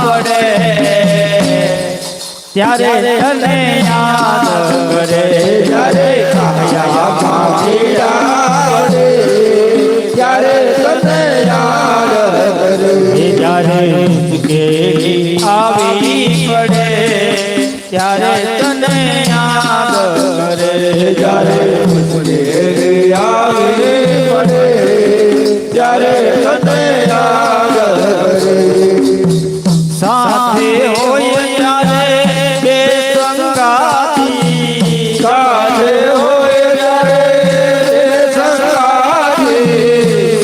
પડે ત્યારે તને યાદ કરે જ્યારે કાયામાં પીડા પડે ત્યારે તને યાદ કરે જ્યારે મુશ્કેલી આવી પડે ત્યારે તને યાદ કરે જ્યારે મુશ્કેલી આવી પડે ત્યારે તને યાદ કરે સાથે હોય ત્યારે બે સંગાતી સાથે હોય ત્યારે સંગાતી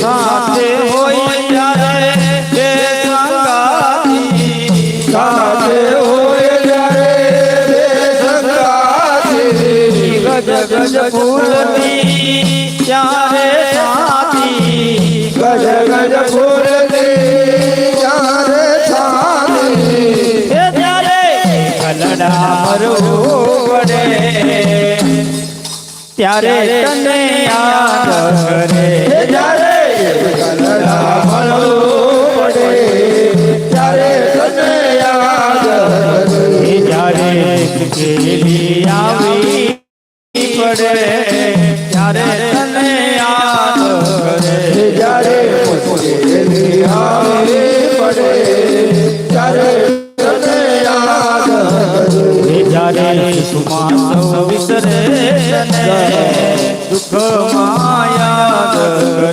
સાથે હોય ત્યારે બે સંગાતી સાથે હોય ત્યારે બે સંગાતી ગજ ગજ ફૂલની ત્યારે છાતી ગજ ગજ ફૂલની ત્યારે છાતી એ ત્યારે કલડા મરવું પડે ત્યારે તને યાદ કરે જ્યારે કલડા મળવું પડે ત્યારે તને યાદ કરે જ્યારે મુશ્કેલી આવી પડે ત્યારે તને યાદ કરે જ્યારે મુશ્કેલી આવી પડે ત્યારે તને યાદ કરે જ્યારે સુખમાં સૌ વિસરે તને દુઃખમાં યાદ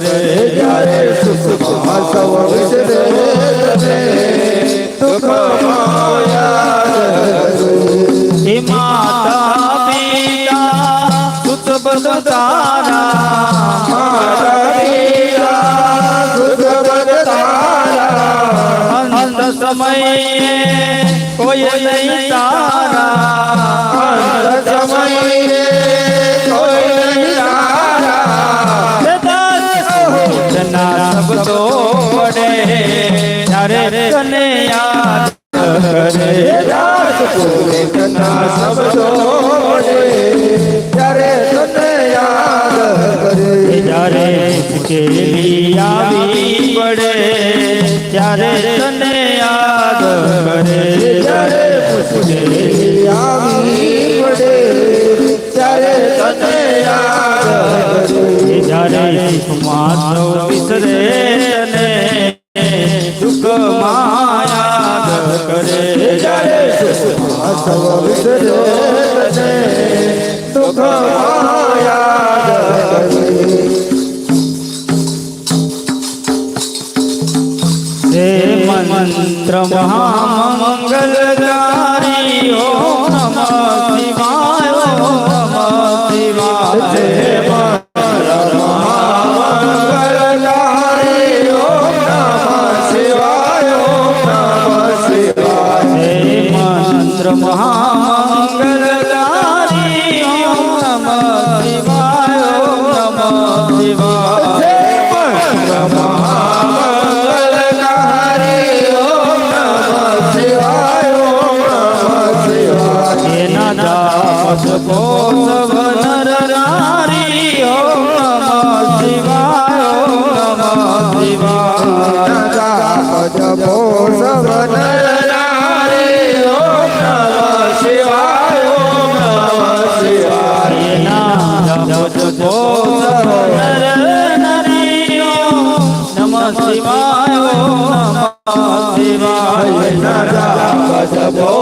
કરે જ્યારે સુખમાં સૌ વિસરે તને દુઃખમાં યાદ કરે હે માતા પિતા સુત બધારા માતા પિતા સુખ બદ તારા અંત સમયે કોઈ નહીં તારા અંત સમયે કોઈ નહીં તારા જના શબ્દો પડે ત્યારે તને યાદ કરે રાત પોતાના શબ્દો પડે ત્યારે તને યાદ કરે જ્યારે મુશ્કેલી આવી પડે ત્યારે તને યાદ કરે જ્યારે મુશ્કેલી આવી પડે ત્યારે તને યાદ કરે જ્યારે સુખમાં સૌ વિસરે તને દુઃખમાં યાદ કરે જ્યારે સુખમાં સૌ વિસરે તને દુઃખમાં યાદ કરે હે મંત્ર મહામંગલકારી ઓમ નમઃ શિવાય ઓમ નમઃ શિવાય જય મહામંગલકારી ઓમ નમઃ શિવાય ઓમ નમઃ શિવાય હે મંત્ર મહામંગલકારી ઓમ નમઃ શિવાય ઓમ નમઃ શિવાય જય મહામંગલકારી ઓમ નમઃ શિવાય ઓમ નમઃ શિવાય એના દાસ પોષવ નર નારી ઓમ નમઃ શિવાય ઓમ નમઃ શિવાય જપો સવન નારી ઓમ નમઃ શિવાય ઓમ નમઃ શિવાય એના દાસ પોષવ નર નારી ઓમ નમઃ શિવાય ઓમ નમઃ શિવાય જપો